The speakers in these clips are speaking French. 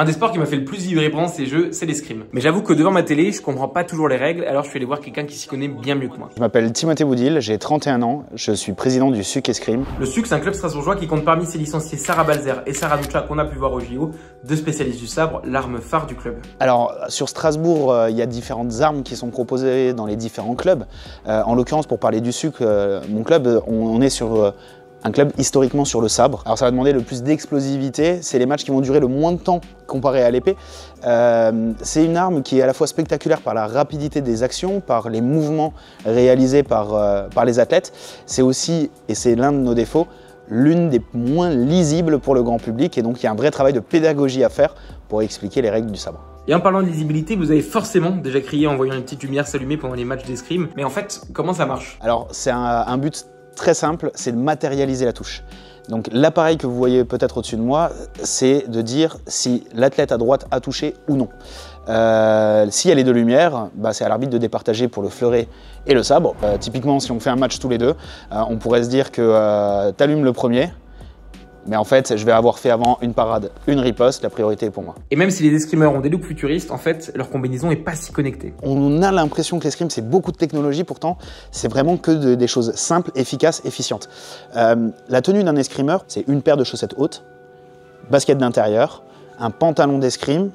Un des sports qui m'a fait le plus vibrer pendant ces jeux, c'est l'escrime. Mais j'avoue que devant ma télé, je comprends pas toujours les règles, alors je suis allé voir quelqu'un qui s'y connaît bien mieux que moi. Je m'appelle Timothée Boudil, j'ai 31 ans, je suis président du SUC Escrime. Le SUC, c'est un club strasbourgeois qui compte parmi ses licenciés Sarah Balzer et Sarah Doucha qu'on a pu voir au JO, deux spécialistes du sabre, l'arme phare du club. Alors sur Strasbourg, il y a différentes armes qui sont proposées dans les différents clubs. En l'occurrence, pour parler du SUC, mon club, on est sur un club historiquement sur le sabre. Alors ça va demander le plus d'explosivité, c'est les matchs qui vont durer le moins de temps comparé à l'épée. C'est une arme qui est à la fois spectaculaire par la rapidité des actions, par les mouvements réalisés par les athlètes. C'est aussi, et c'est l'un de nos défauts, l'une des moins lisibles pour le grand public, et donc il y a un vrai travail de pédagogie à faire pour expliquer les règles du sabre. Et en parlant de lisibilité, vous avez forcément déjà crié en voyant une petite lumière s'allumer pendant les matchs d'escrime. Mais en fait, comment ça marche? Alors c'est un but très simple, c'est de matérialiser la touche. Donc l'appareil que vous voyez peut-être au-dessus de moi, c'est de dire si l'athlète à droite a touché ou non. Si elle est de lumière, c'est à l'arbitre de départager pour le fleuret et le sabre. Typiquement, si on fait un match tous les deux, on pourrait se dire que tu allumes le premier, mais en fait, je vais avoir fait avant une parade, une riposte, la priorité est pour moi. Et même si les escrimeurs ont des looks futuristes, en fait, leur combinaison n'est pas si connectée. On a l'impression que l'escrime, c'est beaucoup de technologie, pourtant, c'est vraiment que des choses simples, efficaces, efficientes. La tenue d'un escrimeur, c'est une paire de chaussettes hautes, basket d'intérieur, un pantalon d'escrime,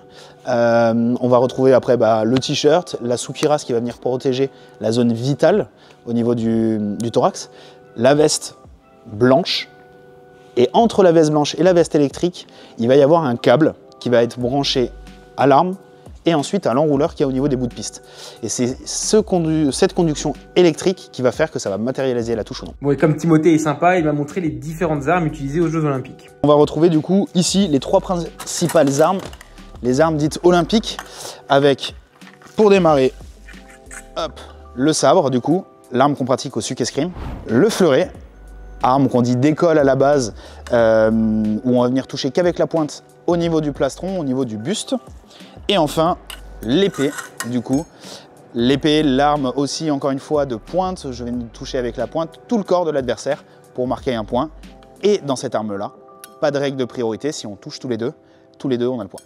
on va retrouver après le t-shirt, la soupirasse qui va venir protéger la zone vitale au niveau du thorax, la veste blanche, et entre la veste blanche et la veste électrique, il va y avoir un câble qui va être branché à l'arme et ensuite à l'enrouleur qui est au niveau des bouts de piste. Et c'est cette conduction électrique qui va faire que ça va matérialiser la touche ou non. Bon, et comme Timothée est sympa, il m'a montré les différentes armes utilisées aux Jeux Olympiques. On va retrouver du coup ici les trois principales armes, les armes dites olympiques, avec pour démarrer, hop, le sabre du coup, l'arme qu'on pratique au SUC Escrime, le fleuret, arme qu'on dit d'école à la base, où on va venir toucher qu'avec la pointe au niveau du plastron, au niveau du buste. Et enfin, l'épée, du coup. L'épée, l'arme aussi, encore une fois, de pointe. Je vais toucher avec la pointe tout le corps de l'adversaire pour marquer un point. Et dans cette arme-là, pas de règle de priorité. Si on touche tous les deux, on a le point.